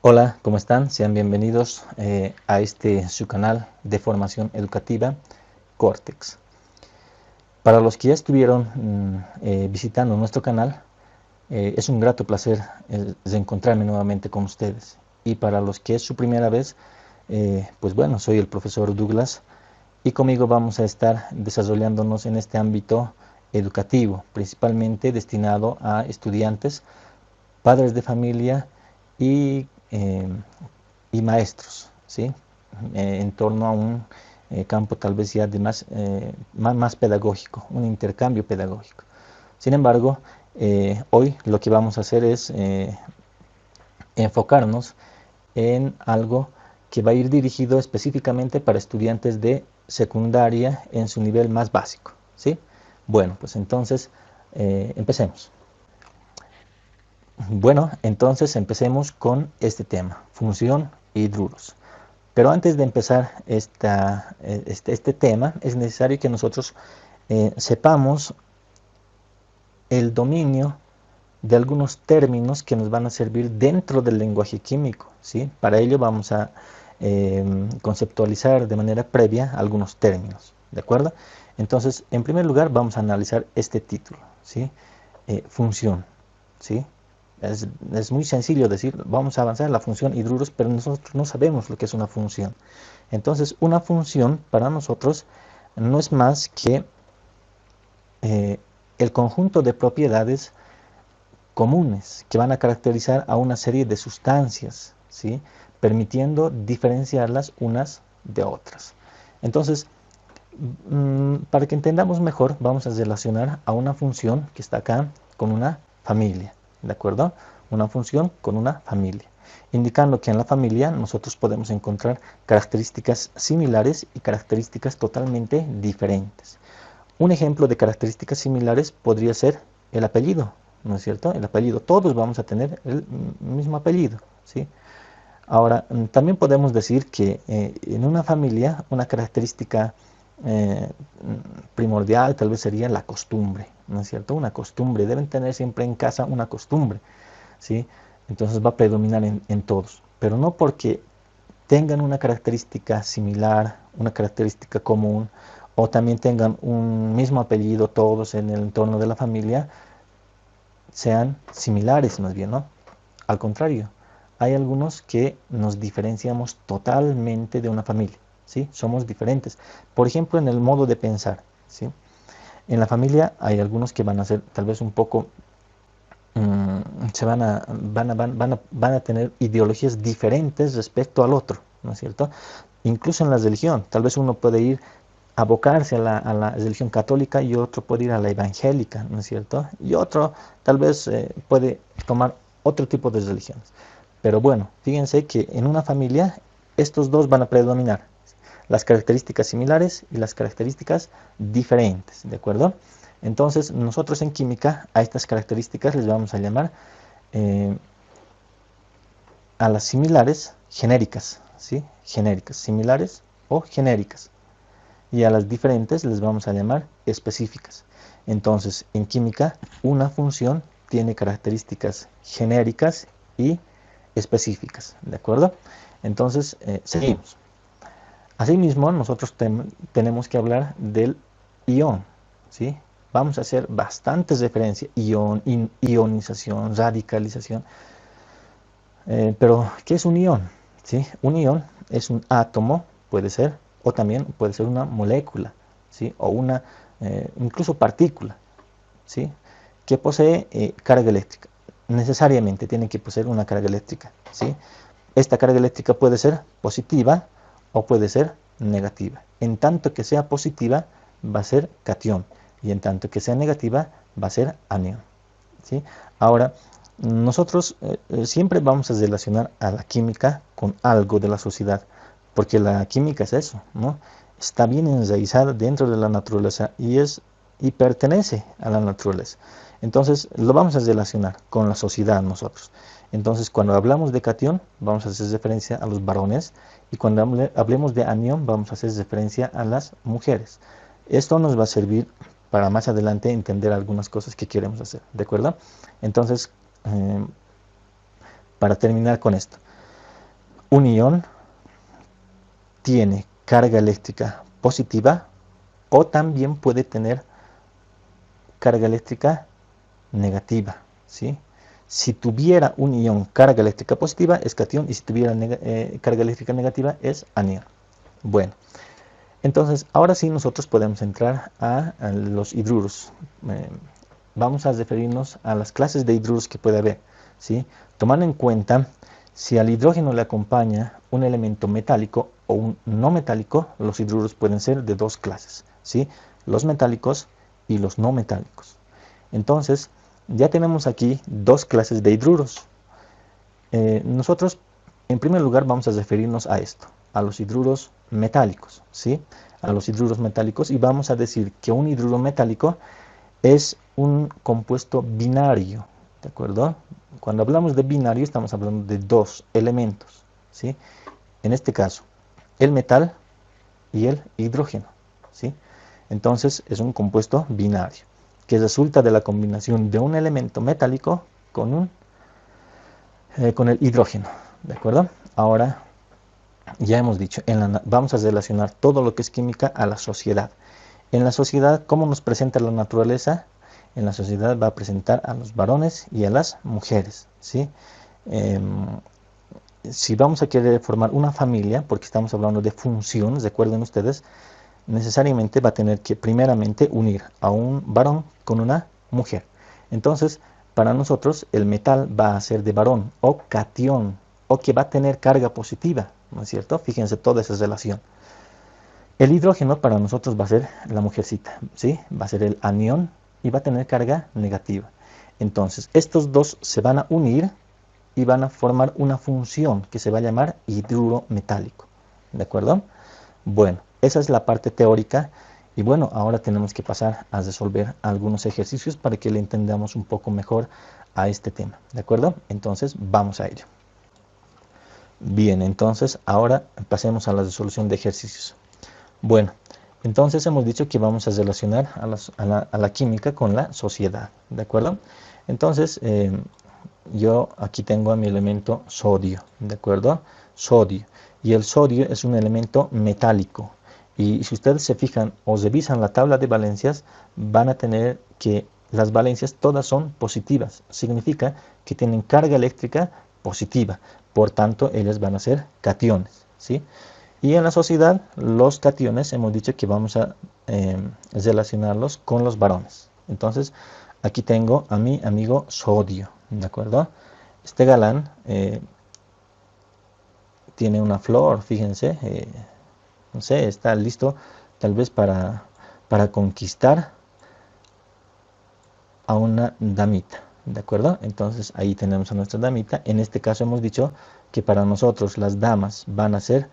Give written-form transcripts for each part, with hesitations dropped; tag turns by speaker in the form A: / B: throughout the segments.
A: Hola, ¿cómo están? Sean bienvenidos a su canal de formación educativa, Cortex. Para los que ya estuvieron visitando nuestro canal, es un grato placer de encontrarme nuevamente con ustedes. Y para los que es su primera vez, pues bueno, soy el profesor Douglas y conmigo vamos a estar desarrollándonos en este ámbito educativo, principalmente destinado a estudiantes, padres de familia y maestros, ¿sí? En torno a un campo tal vez ya de más pedagógico, un intercambio pedagógico. Sin embargo, hoy lo que vamos a hacer es enfocarnos en algo que va a ir dirigido específicamente para estudiantes de secundaria en su nivel más básico, ¿sí? Bueno, pues entonces empecemos. Bueno, entonces empecemos con este tema, función y druros. Pero antes de empezar este tema, es necesario que nosotros sepamos el dominio de algunos términos que nos van a servir dentro del lenguaje químico, ¿sí? Para ello vamos a conceptualizar de manera previa algunos términos, ¿de acuerdo? Entonces, en primer lugar, vamos a analizar este título, ¿sí? Función, ¿sí? Es muy sencillo decir, vamos a avanzar en la función hidruros, pero nosotros no sabemos lo que es una función. Entonces, una función para nosotros no es más que eh, el conjunto de propiedades comunes que van a caracterizar a una serie de sustancias, ¿sí? Permitiendo diferenciarlas unas de otras. Entonces, para que entendamos mejor, vamos a relacionar a una función que está acá con una familia, ¿de acuerdo? Una función con una familia, indicando que en la familia nosotros podemos encontrar características similares y características totalmente diferentes. Un ejemplo de características similares podría ser el apellido, ¿no es cierto? El apellido, todos vamos a tener el mismo apellido, ¿sí? Ahora, también podemos decir que en una familia una característica primordial tal vez sería la costumbre, ¿no es cierto? Una costumbre, deben tener siempre en casa una costumbre, ¿sí? Entonces va a predominar en todos, pero no porque tengan una característica similar, una característica común, o también tengan un mismo apellido todos en el entorno de la familia, sean similares más bien, ¿no? Al contrario, hay algunos que nos diferenciamos totalmente de una familia, ¿sí? Somos diferentes. Por ejemplo, en el modo de pensar, ¿sí? En la familia hay algunos que van a ser tal vez un poco, van a tener ideologías diferentes respecto al otro, ¿no es cierto? Incluso en la religión, tal vez uno puede ir a abocarse a la religión católica y otro puede ir a la evangélica, ¿no es cierto? Y otro tal vez puede tomar otro tipo de religiones. Pero bueno, fíjense que en una familia estos dos van a predominar, las características similares y las características diferentes, ¿de acuerdo? Entonces, nosotros en química a estas características les vamos a llamar eh, a las similares genéricas, ¿sí? Genéricas, similares o genéricas. Y a las diferentes les vamos a llamar específicas. Entonces, en química, una función tiene características genéricas y específicas, ¿de acuerdo? Entonces, seguimos. Asimismo, nosotros tenemos que hablar del ion, ¿sí? Vamos a hacer bastantes referencias, ionización, radicalización. Pero, ¿qué es un ion? ¿Sí? Un ion es un átomo, puede ser, o también puede ser una molécula, ¿sí? O una, incluso partícula, ¿sí? Que posee carga eléctrica. Necesariamente tiene que poseer una carga eléctrica, ¿sí? Esta carga eléctrica puede ser positiva o puede ser negativa. En tanto que sea positiva, va a ser catión, y en tanto que sea negativa, va a ser anión, ¿sí? Ahora, nosotros siempre vamos a relacionar a la química con algo de la sociedad, porque la química es eso, ¿no? Está bien enraizada dentro de la naturaleza y pertenece a la naturaleza. Entonces, lo vamos a relacionar con la sociedad nosotros. Entonces, cuando hablamos de catión, vamos a hacer referencia a los varones, y cuando hablemos de anión, vamos a hacer referencia a las mujeres. Esto nos va a servir para más adelante entender algunas cosas que queremos hacer, ¿de acuerdo? Entonces, para terminar con esto, Un ion tiene carga eléctrica positiva o también puede tener carga eléctrica negativa, ¿sí? Si tuviera un ion carga eléctrica positiva es cation y si tuviera carga eléctrica negativa es anión. Bueno, entonces ahora sí nosotros podemos entrar a los hidruros. Vamos a referirnos a las clases de hidruros que puede haber, ¿sí? Tomando en cuenta si al hidrógeno le acompaña un elemento metálico o un no metálico, los hidruros pueden ser de dos clases, ¿sí? Los metálicos y los no metálicos. Entonces, ya tenemos aquí dos clases de hidruros. Nosotros, en primer lugar, vamos a referirnos a esto, a los hidruros metálicos, ¿sí? A los hidruros metálicos, y vamos a decir que un hidruro metálico es un compuesto binario, ¿de acuerdo? Cuando hablamos de binario, estamos hablando de dos elementos, ¿sí? En este caso, el metal y el hidrógeno, ¿sí? Entonces, es un compuesto binario, que resulta de la combinación de un elemento metálico con el hidrógeno, ¿de acuerdo? Ahora, ya hemos dicho, vamos a relacionar todo lo que es química a la sociedad. En la sociedad, ¿cómo nos presenta la naturaleza? En la sociedad va a presentar a los varones y a las mujeres, ¿sí? Si vamos a querer formar una familia, porque estamos hablando de función, recuerden ustedes, necesariamente va a tener que primeramente unir a un varón con una mujer. Entonces, para nosotros el metal va a ser de varón o cation, o que va a tener carga positiva, ¿no es cierto? Fíjense toda esa relación. El hidrógeno para nosotros va a ser la mujercita, ¿sí? Va a ser el anión y va a tener carga negativa. Entonces, estos dos se van a unir y van a formar una función que se va a llamar hidruro metálico, ¿de acuerdo? Bueno, esa es la parte teórica y bueno, ahora tenemos que pasar a resolver algunos ejercicios para que le entendamos un poco mejor a este tema, ¿de acuerdo? Entonces, vamos a ello. Bien, entonces ahora pasemos a la resolución de ejercicios. Bueno, entonces hemos dicho que vamos a relacionar a la química con la sociedad, ¿de acuerdo? Entonces, yo aquí tengo a mi elemento sodio, ¿de acuerdo? Sodio. Y el sodio es un elemento metálico. Y si ustedes se fijan o revisan la tabla de valencias, van a tener que las valencias todas son positivas. Significa que tienen carga eléctrica positiva. Por tanto, ellas van a ser cationes, ¿sí? Y en la sociedad, los cationes hemos dicho que vamos a relacionarlos con los varones. Entonces, aquí tengo a mi amigo sodio, ¿de acuerdo? Este galán tiene una flor, fíjense, no sé, está listo tal vez para conquistar a una damita, ¿de acuerdo? Entonces, ahí tenemos a nuestra damita. En este caso hemos dicho que para nosotros las damas van a hacer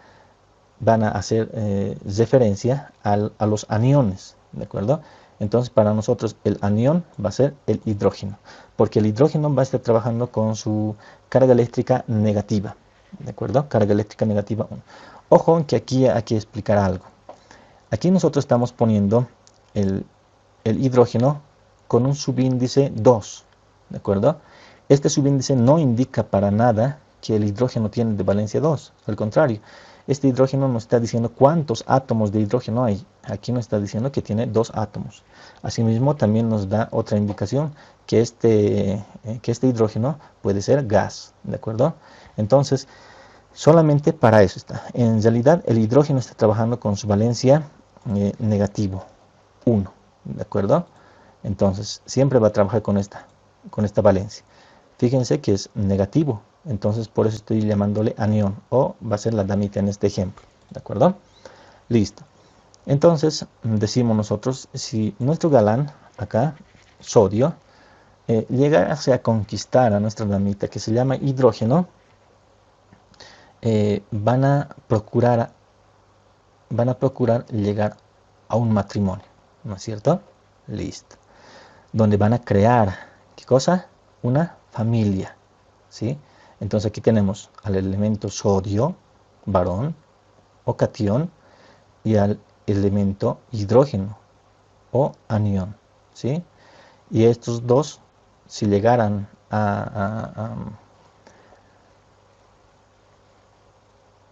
A: referencia a los aniones, ¿de acuerdo? Entonces, para nosotros el anión va a ser el hidrógeno, porque el hidrógeno va a estar trabajando con su carga eléctrica negativa, ¿de acuerdo? Carga eléctrica negativa 1. Ojo, que aquí hay que explicar algo. Aquí nosotros estamos poniendo el hidrógeno con un subíndice 2, ¿de acuerdo? Este subíndice no indica para nada que el hidrógeno tiene de valencia 2, al contrario. Este hidrógeno nos está diciendo cuántos átomos de hidrógeno hay. Aquí nos está diciendo que tiene 2 átomos. Asimismo, también nos da otra indicación que este hidrógeno puede ser gas, ¿de acuerdo? Entonces, solamente para eso está. En realidad, el hidrógeno está trabajando con su valencia negativo, 1, ¿de acuerdo? Entonces, siempre va a trabajar con esta valencia. Fíjense que es negativo, entonces por eso estoy llamándole anión, o va a ser la damita en este ejemplo, ¿de acuerdo? Listo. Entonces, decimos nosotros, si nuestro galán, acá, sodio, llegase a conquistar a nuestra damita, que se llama hidrógeno, van a procurar llegar a un matrimonio, ¿no es cierto? Listo. Donde van a crear, ¿qué cosa? Una familia, ¿sí? Entonces aquí tenemos al elemento sodio, varón o cation, y al elemento hidrógeno o anión, ¿sí? Y estos dos, si llegaran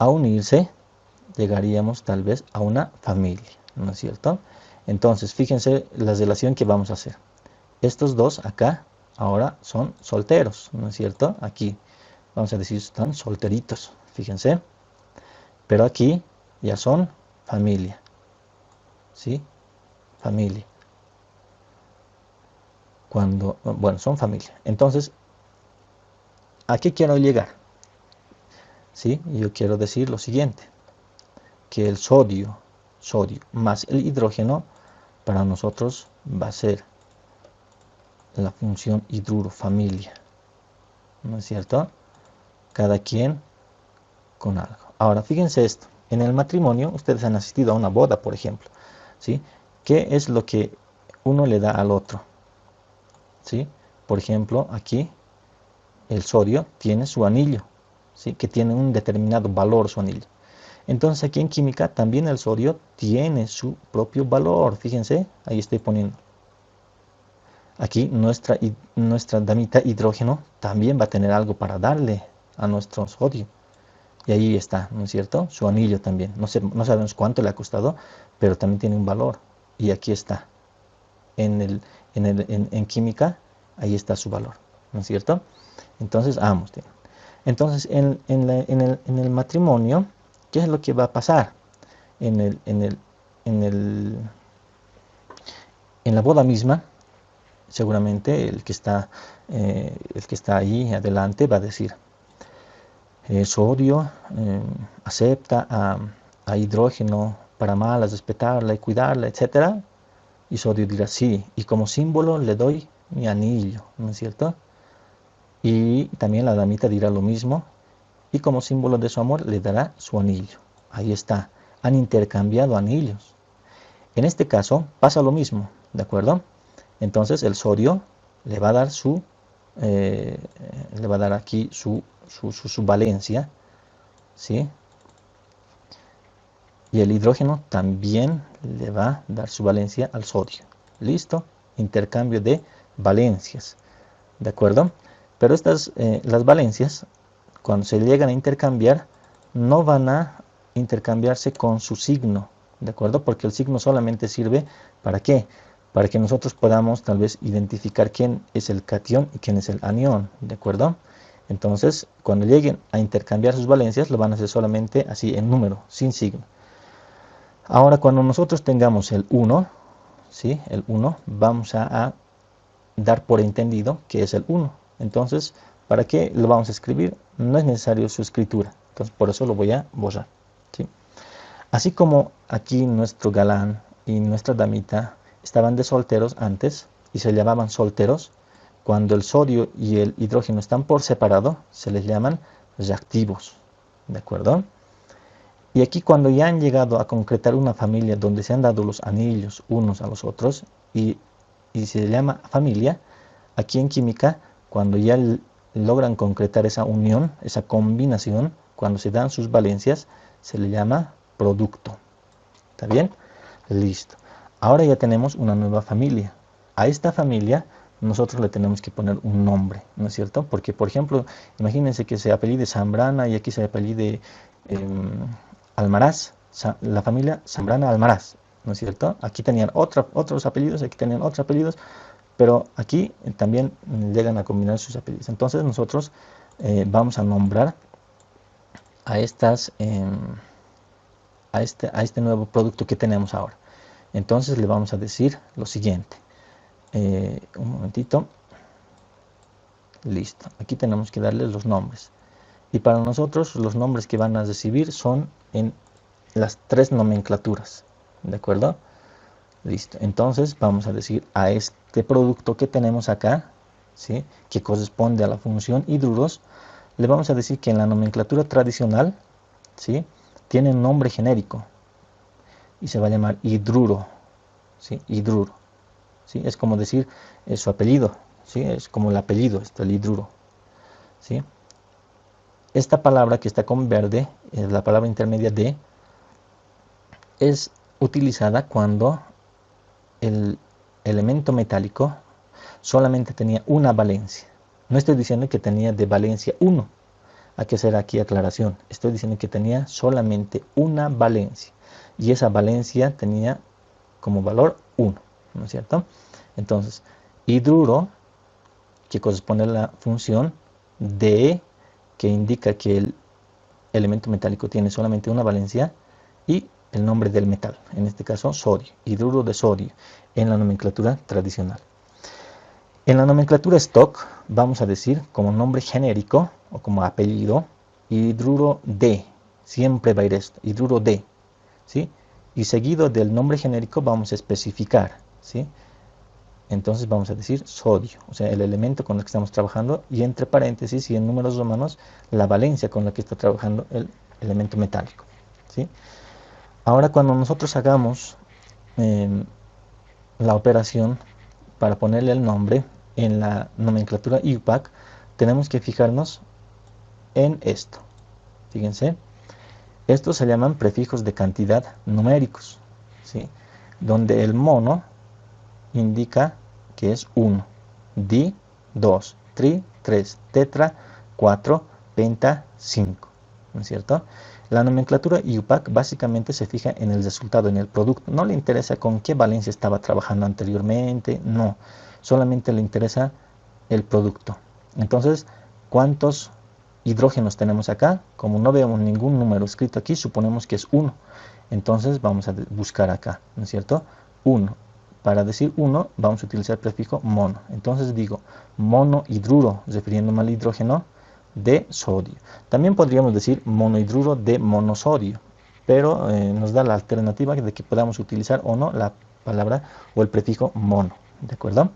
A: a unirse, llegaríamos tal vez a una familia, ¿no es cierto? Entonces, fíjense la relación que vamos a hacer. Estos dos acá ahora son solteros, ¿no es cierto? Aquí vamos a decir están solteritos, fíjense. Pero aquí ya son familia, ¿sí? Familia. Bueno, son familia. Entonces, ¿a qué quiero llegar? ¿Sí? Yo quiero decir lo siguiente, que el sodio más el hidrógeno para nosotros va a ser la función hidruro familia, ¿no es cierto? Cada quien con algo. Ahora, fíjense esto, en el matrimonio, ustedes han asistido a una boda, por ejemplo, ¿sí? ¿Qué es lo que uno le da al otro? ¿Sí? Por ejemplo, aquí el sodio tiene su anillo, ¿sí? Que tiene un determinado valor su anillo. Entonces aquí en química también el sodio tiene su propio valor, fíjense, ahí estoy poniendo. Aquí nuestra damita hidrógeno también va a tener algo para darle a nuestro sodio. Y ahí está, ¿no es cierto? Su anillo también. No sabemos cuánto le ha costado, pero también tiene un valor. Y aquí está. En química, ahí está su valor, ¿no es cierto? Entonces, ambos tienen. Entonces, en el matrimonio, ¿qué es lo que va a pasar? En el, en el, en el, en la boda misma, seguramente el que está ahí adelante va a decir, sodio acepta a hidrógeno para amarla, respetarla y cuidarla, etcétera. Y sodio dirá sí, y como símbolo le doy mi anillo, ¿no es cierto? Y también la damita dirá lo mismo, y como símbolo de su amor le dará su anillo. Ahí está, han intercambiado anillos. En este caso pasa lo mismo, ¿de acuerdo? Entonces el sodio le va a dar le va a dar aquí su valencia, ¿sí? Y el hidrógeno también le va a dar su valencia al sodio. ¿Listo? Intercambio de valencias, ¿de acuerdo? Pero las valencias, cuando se llegan a intercambiar, no van a intercambiarse con su signo, ¿de acuerdo? Porque el signo solamente sirve ¿para qué? Para que nosotros podamos tal vez identificar quién es el catión y quién es el anión, ¿de acuerdo? Entonces, cuando lleguen a intercambiar sus valencias, lo van a hacer solamente así en número, sin signo. Ahora, cuando nosotros tengamos el 1, ¿sí? El 1, vamos a dar por entendido que es el 1. Entonces, ¿para qué lo vamos a escribir? No es necesario su escritura. Entonces, por eso lo voy a borrar, ¿sí? Así como aquí nuestro galán y nuestra damita estaban de solteros antes y se llamaban solteros, cuando el sodio y el hidrógeno están por separado, se les llaman reactivos, ¿de acuerdo? Y aquí cuando ya han llegado a concretar una familia donde se han dado los anillos unos a los otros y se llama familia, aquí en química, cuando ya logran concretar esa unión, esa combinación, cuando se dan sus valencias, se le llama producto. ¿Está bien? Listo. Ahora ya tenemos una nueva familia. A esta familia nosotros le tenemos que poner un nombre, ¿no es cierto? Porque, por ejemplo, imagínense que se apellide Zambrana y aquí se apellide Almaraz, la familia Zambrana Almaraz, ¿no es cierto? Aquí tenían otros apellidos, aquí tenían otros apellidos, pero aquí también llegan a combinar sus apellidos. Entonces nosotros vamos a nombrar a este nuevo producto que tenemos ahora. Entonces le vamos a decir lo siguiente. Un momentito. Listo. Aquí tenemos que darle los nombres. Y para nosotros los nombres que van a recibir son en las 3 nomenclaturas. ¿De acuerdo? Listo. Entonces vamos a decir a este producto que tenemos acá, ¿sí? Que corresponde a la función hidruros, le vamos a decir que en la nomenclatura tradicional, ¿sí? Tiene un nombre genérico y se va a llamar hidruro, ¿sí? Hidruro, ¿sí? Es como decir su apellido, ¿sí? Es como el apellido, el hidruro, ¿sí? Esta palabra que está con verde, es la palabra intermedia de, es utilizada cuando el elemento metálico solamente tenía una valencia. No estoy diciendo que tenía de valencia 1. Hay que hacer aquí aclaración. Estoy diciendo que tenía solamente una valencia. Y esa valencia tenía como valor 1, ¿no es cierto? Entonces, hidruro, que corresponde a la función de, que indica que el elemento metálico tiene solamente una valencia, y el nombre del metal, en este caso sodio, hidruro de sodio, en la nomenclatura tradicional. En la nomenclatura stock vamos a decir como nombre genérico o como apellido hidruro de, siempre va a ir esto, hidruro de, ¿sí? Y seguido del nombre genérico vamos a especificar, ¿sí? Entonces vamos a decir sodio, o sea, el elemento con el que estamos trabajando, y entre paréntesis y en números romanos la valencia con la que está trabajando el elemento metálico, ¿sí? Ahora cuando nosotros hagamos la operación para ponerle el nombre en la nomenclatura IUPAC, tenemos que fijarnos en esto. Fíjense, estos se llaman prefijos de cantidad numéricos, ¿sí? Donde el mono indica que es 1, di 2, tri 3, tetra 4, penta 5, ¿no es cierto? La nomenclatura IUPAC básicamente se fija en el resultado, en el producto. No le interesa con qué valencia estaba trabajando anteriormente, no. Solamente le interesa el producto. Entonces, ¿cuántos hidrógenos tenemos acá? Como no vemos ningún número escrito aquí, suponemos que es 1. Entonces vamos a buscar acá, ¿no es cierto? 1. Para decir 1 vamos a utilizar el prefijo mono. Entonces digo monohidruro, refiriéndome al hidrógeno de sodio. También podríamos decir monohidruro de monosodio, pero nos da la alternativa de que podamos utilizar o no la palabra o el prefijo mono, ¿de acuerdo?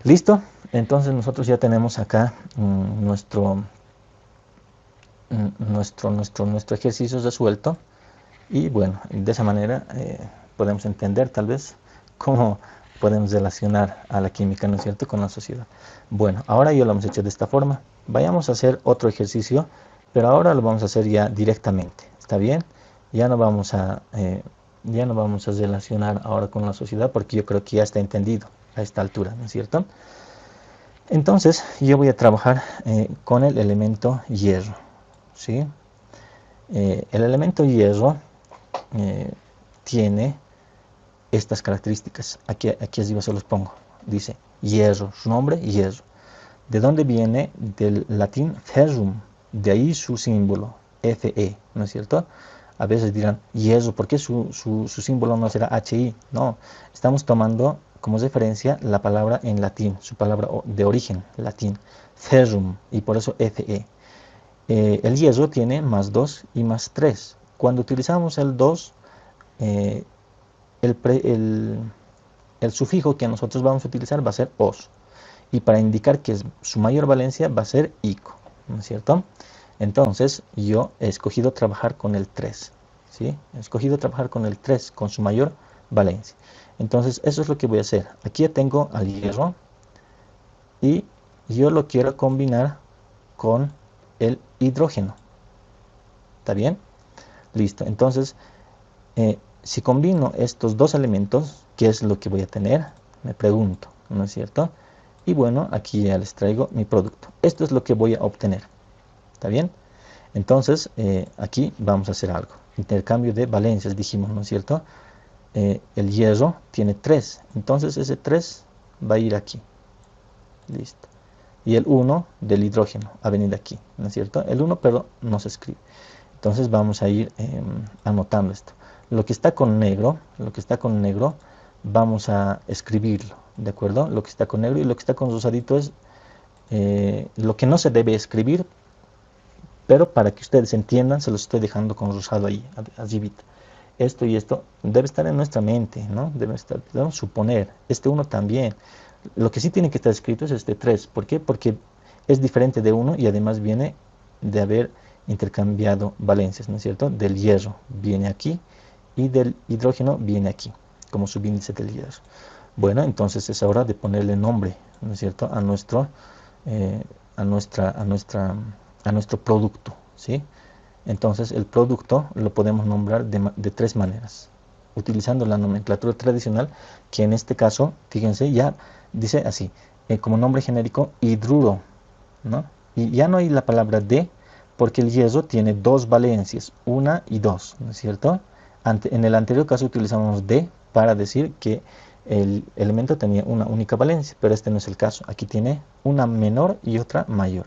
A: ¿Listo? Entonces nosotros ya tenemos acá nuestro ejercicio resuelto, y bueno, de esa manera podemos entender tal vez cómo podemos relacionar a la química, ¿no es cierto?, con la sociedad. Bueno, ahora ya lo hemos hecho de esta forma. Vayamos a hacer otro ejercicio, pero ahora lo vamos a hacer ya directamente, ¿está bien? Ya no vamos a relacionar ahora con la sociedad, porque yo creo que ya está entendido a esta altura, ¿no es cierto? Entonces, yo voy a trabajar con el elemento hierro, ¿sí? El elemento hierro tiene estas características. Aquí arriba se los pongo. Dice hierro, su nombre hierro. ¿De dónde viene? Del latín ferrum, de ahí su símbolo, Fe, ¿no es cierto? A veces dirán, hierro, ¿por qué su símbolo no será Hi? No, estamos tomando como referencia la palabra en latín, su palabra de origen, latín, ferrum, y por eso Fe. El hierro tiene más 2 y más 3. Cuando utilizamos el 2, el sufijo que nosotros vamos a utilizar va a ser os. Y para indicar que su mayor valencia va a ser ico, ¿no es cierto? Entonces yo he escogido trabajar con el 3, ¿sí? He escogido trabajar con el 3, con su mayor valencia. Entonces eso es lo que voy a hacer. Aquí ya tengo al hierro y yo lo quiero combinar con el hidrógeno. ¿Está bien? Listo. Entonces, si combino estos dos elementos, ¿qué es lo que voy a tener? Me pregunto, ¿no es cierto? Y bueno, aquí ya les traigo mi producto. Esto es lo que voy a obtener. ¿Está bien? Entonces, aquí vamos a hacer algo. Intercambio de valencias, dijimos, ¿no es cierto? El hierro tiene 3. Entonces, ese 3 va a ir aquí. Listo. Y el 1 del hidrógeno ha venido aquí, ¿no es cierto? El 1, pero no se escribe. Entonces, vamos a ir anotando esto. Lo que está con negro, vamos a escribirlo, ¿de acuerdo? Lo que está con negro, y lo que está con rosadito es lo que no se debe escribir, pero para que ustedes entiendan, se los estoy dejando con rosado ahí, arribita. Esto y esto debe estar en nuestra mente, ¿no? Debemos suponer. Este 1 también. Lo que sí tiene que estar escrito es este 3. ¿Por qué? Porque es diferente de 1 y además viene de haber intercambiado valencias, ¿no es cierto? Del hierro viene aquí y del hidrógeno viene aquí, como subíndice del hierro. Bueno, entonces es hora de ponerle nombre, ¿no es cierto?, a nuestro producto, ¿sí? Entonces el producto lo podemos nombrar de 3 maneras, utilizando la nomenclatura tradicional, que en este caso, fíjense, ya dice así, como nombre genérico hidruro, ¿no? Y ya no hay la palabra de, Porque el yeso tiene dos valencias, una y dos, ¿no es cierto? En el anterior caso utilizamos D para decir que el elemento tenía una única valencia, pero este no es el caso. Aquí tiene una menor y otra mayor.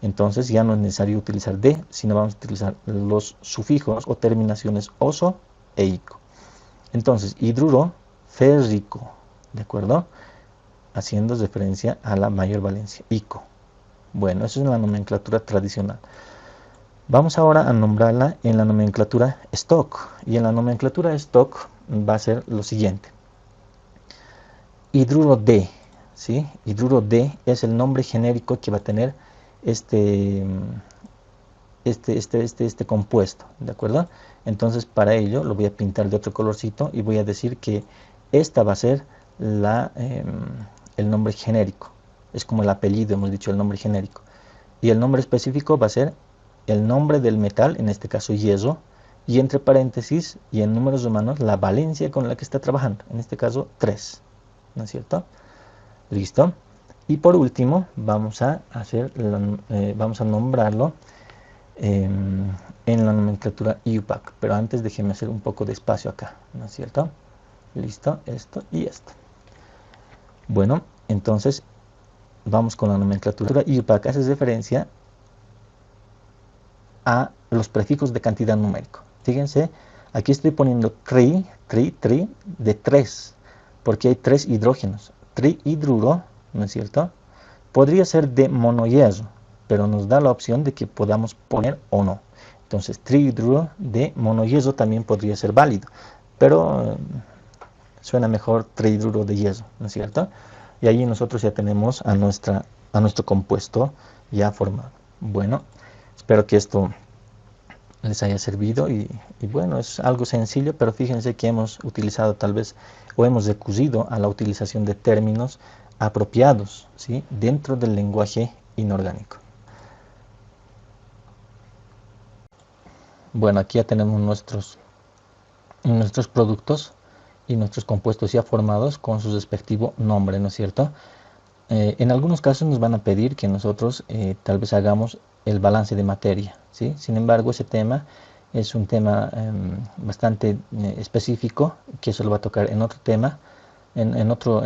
A: Entonces ya no es necesario utilizar D, sino vamos a utilizar los sufijos o terminaciones oso e ico. Entonces, hidruro férrico, ¿de acuerdo? Haciendo referencia a la mayor valencia, ico. Bueno, eso es la nomenclatura tradicional. Vamos ahora a nombrarla en la nomenclatura stock. Y en la nomenclatura stock va a ser lo siguiente. Hidruro D, ¿sí? Hidruro D es el nombre genérico que va a tener este compuesto, ¿de acuerdo? Entonces para ello lo voy a pintar de otro colorcito y voy a decir que esta va a ser el nombre genérico. Es como el apellido, hemos dicho el nombre genérico. Y el nombre específico va a ser el nombre del metal, en este caso yeso, y entre paréntesis y en números romanos la valencia con la que está trabajando, en este caso 3, ¿no es cierto? Listo. Y por último vamos a nombrarlo en la nomenclatura IUPAC, pero antes déjeme hacer un poco de espacio acá, ¿no es cierto? Listo, esto y esto. Bueno, entonces vamos con la nomenclatura IUPAC. Hace referencia a los prefijos de cantidad numérico. Fíjense, aquí estoy poniendo tri de 3, porque hay 3 hidrógenos. Trihidruro, ¿no es cierto? Podría ser de monoyeso, pero nos da la opción de que podamos poner o no. Entonces, trihidruro de monoyeso también podría ser válido, pero suena mejor trihidruro de yeso, ¿no es cierto? Y ahí nosotros ya tenemos a nuestro compuesto ya formado. Bueno, espero que esto les haya servido y bueno, es algo sencillo, pero fíjense que hemos utilizado tal vez o hemos recurrido a la utilización de términos apropiados, ¿sí?, dentro del lenguaje inorgánico. Bueno, aquí ya tenemos nuestros productos y nuestros compuestos ya formados con su respectivo nombre, ¿no es cierto? En algunos casos nos van a pedir que nosotros tal vez hagamos el balance de materia, ¿sí? Sin embargo, ese tema es un tema bastante específico, que eso lo va a tocar en otro tema, en otro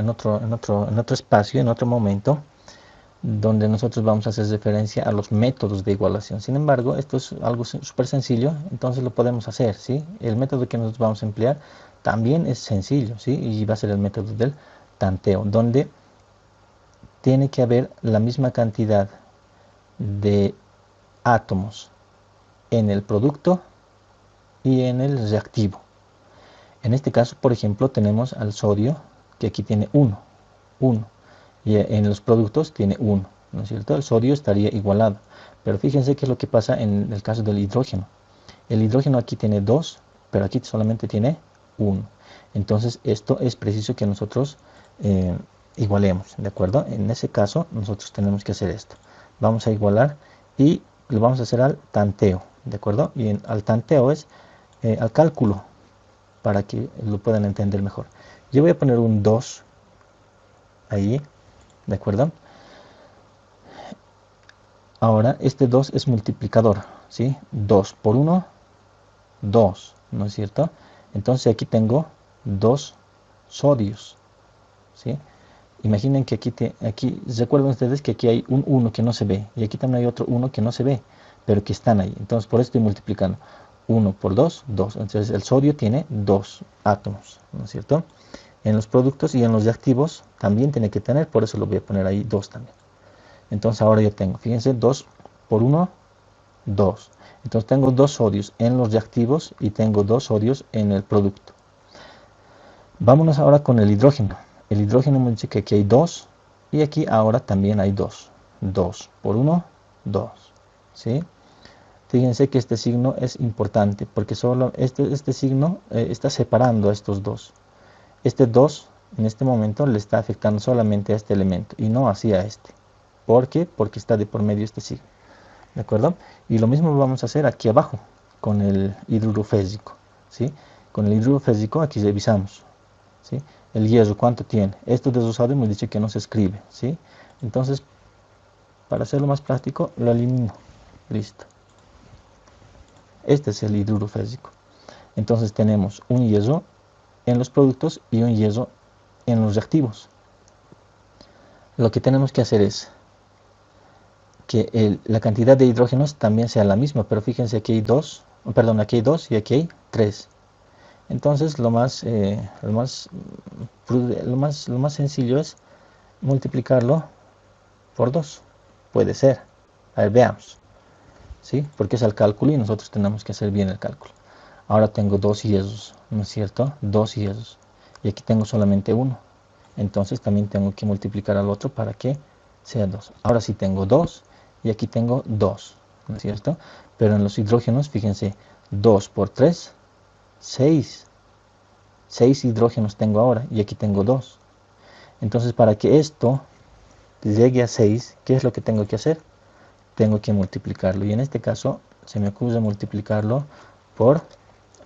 A: espacio, en otro momento, donde nosotros vamos a hacer referencia a los métodos de igualación. Sin embargo, esto es algo súper sencillo, entonces lo podemos hacer, ¿sí? El método que nosotros vamos a emplear también es sencillo, ¿sí? Y va a ser el método del tanteo, donde tiene que haber la misma cantidad de átomos en el producto y en el reactivo. En este caso, por ejemplo, tenemos al sodio, que aquí tiene 1, y en los productos tiene 1, ¿no es cierto? El sodio estaría igualado, pero fíjense qué es lo que pasa en el caso del hidrógeno. El hidrógeno aquí tiene 2, pero aquí solamente tiene 1. Entonces esto es preciso que nosotros igualemos, ¿de acuerdo? En ese caso nosotros tenemos que hacer esto. Vamos a igualar y lo vamos a hacer al tanteo, ¿de acuerdo? Y al tanteo es al cálculo, para que lo puedan entender mejor. Yo voy a poner un 2 ahí, ¿de acuerdo? Ahora este 2 es multiplicador, ¿sí? 2 por 1, 2, ¿no es cierto? Entonces aquí tengo 2 sodios, ¿sí? Imaginen que aquí, recuerden ustedes que aquí hay un 1 que no se ve, y aquí también hay otro 1 que no se ve, pero que están ahí. Entonces por eso estoy multiplicando. 1 por 2, 2. Entonces el sodio tiene 2 átomos, ¿no es cierto? En los productos y en los reactivos también tiene que tener, por eso lo voy a poner ahí 2 también. Entonces ahora yo tengo, fíjense, 2 por 1, 2. Entonces tengo 2 sodios en los reactivos y tengo 2 sodios en el producto. Vámonos ahora con el hidrógeno. El hidrógeno me dice que aquí hay 2 y aquí ahora también hay 2. 2 por 1, 2. ¿Sí? Fíjense que este signo es importante porque solo este signo está separando a estos dos. Este 2 en este momento le está afectando solamente a este elemento y no así a este. ¿Por qué? Porque está de por medio este signo. ¿De acuerdo? Y lo mismo vamos a hacer aquí abajo con el hidruro fésico, ¿sí? Con el hidruro fésico aquí revisamos, ¿sí? El hierro, ¿cuánto tiene? Esto de rosado hemos dicho que no se escribe, ¿sí? Entonces, para hacerlo más práctico, lo elimino. Listo. Este es el hidruro férrico. Entonces tenemos un hierro en los productos y un hierro en los reactivos. Lo que tenemos que hacer es que la cantidad de hidrógenos también sea la misma, pero fíjense aquí hay dos y aquí hay 3. Entonces lo más sencillo es multiplicarlo por 2. Puede ser. A ver, veamos. ¿Sí? Porque es el cálculo y nosotros tenemos que hacer bien el cálculo. Ahora tengo 2 hierros, ¿no es cierto? 2 hierros. Y aquí tengo solamente 1. Entonces también tengo que multiplicar al otro para que sea 2. Ahora sí tengo 2 y aquí tengo 2, ¿no es cierto? Pero en los hidrógenos, fíjense, 2 por 3, 6. 6 hidrógenos tengo ahora y aquí tengo 2. Entonces para que esto llegue a 6, ¿qué es lo que tengo que hacer? Tengo que multiplicarlo y en este caso se me ocurre multiplicarlo por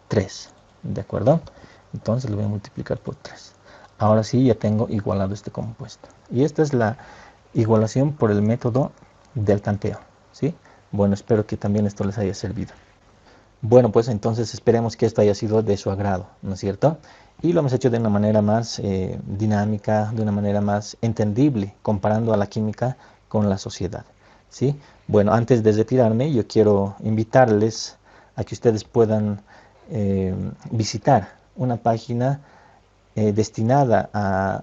A: 3, ¿de acuerdo? Entonces lo voy a multiplicar por 3. Ahora sí ya tengo igualado este compuesto. Y esta es la igualación por el método del tanteo, ¿sí? Bueno, espero que también esto les haya servido. Bueno, pues entonces esperemos que esto haya sido de su agrado, ¿no es cierto? Y lo hemos hecho de una manera más dinámica, de una manera más entendible, comparando a la química con la sociedad, ¿sí? Bueno, antes de retirarme, yo quiero invitarles a que ustedes puedan visitar una página destinada a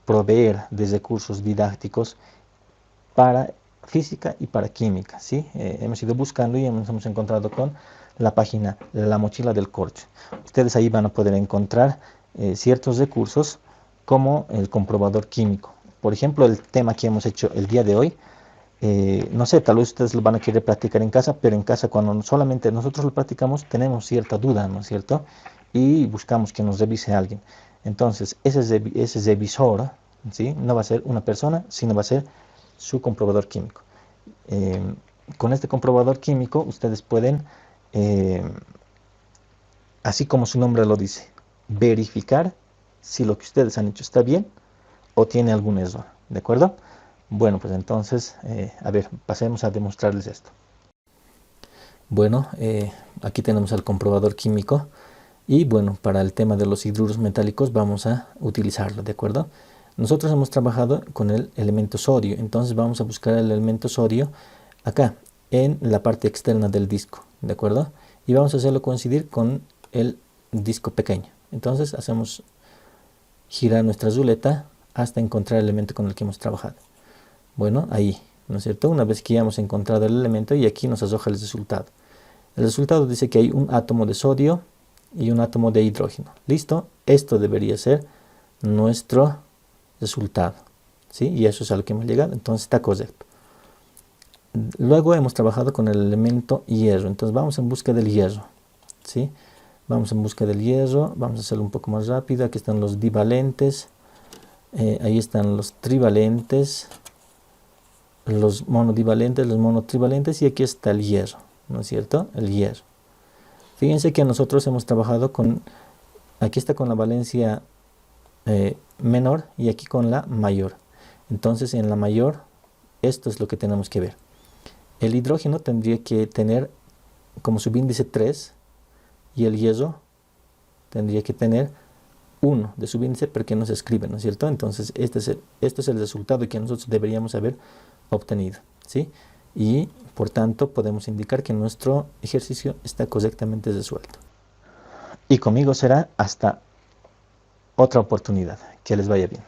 A: proveer de recursos didácticos para física y para química, ¿sí? Hemos ido buscando y nos hemos encontrado con la página La Mochila del Corcho. Ustedes ahí van a poder encontrar ciertos recursos como el comprobador químico. Por ejemplo, el tema que hemos hecho el día de hoy, no sé, tal vez ustedes lo van a querer practicar en casa, pero en casa cuando solamente nosotros lo practicamos tenemos cierta duda, ¿no es cierto? Y buscamos que nos revise alguien. Entonces, ese revisor, ¿sí? No va a ser una persona, sino va a ser su comprobador químico. Con este comprobador químico ustedes pueden, así como su nombre lo dice, verificar si lo que ustedes han hecho está bien o tiene algún error, ¿de acuerdo? Bueno, pues entonces, a ver, pasemos a demostrarles esto. Bueno, aquí tenemos el comprobador químico y bueno, para el tema de los hidruros metálicos vamos a utilizarlo, ¿de acuerdo? Nosotros hemos trabajado con el elemento sodio, entonces vamos a buscar el elemento sodio acá, en la parte externa del disco, ¿de acuerdo? Y vamos a hacerlo coincidir con el disco pequeño. Entonces hacemos girar nuestra ruleta hasta encontrar el elemento con el que hemos trabajado. Bueno, ahí, ¿no es cierto? Una vez que ya hemos encontrado el elemento y aquí nos arroja el resultado. El resultado dice que hay un átomo de sodio y un átomo de hidrógeno. ¿Listo? Esto debería ser nuestro resultado, ¿sí? Y eso es a lo que hemos llegado, entonces está correcto. Luego hemos trabajado con el elemento hierro, entonces vamos en busca del hierro, ¿sí? Vamos en busca del hierro, vamos a hacerlo un poco más rápido. Aquí están los divalentes, ahí están los trivalentes, los monodivalentes, los monotrivalentes y aquí está el hierro, ¿no es cierto? El hierro. Fíjense que nosotros hemos trabajado con, aquí está con la valencia menor y aquí con la mayor. Entonces en la mayor, esto es lo que tenemos que ver. El hidrógeno tendría que tener como subíndice 3 y el hierro tendría que tener 1 de subíndice, porque no se escribe, ¿no es cierto? Entonces este es el resultado que nosotros deberíamos haber obtenido, ¿sí? Y por tanto podemos indicar que nuestro ejercicio está correctamente resuelto. Y conmigo será hasta otra oportunidad. Que les vaya bien.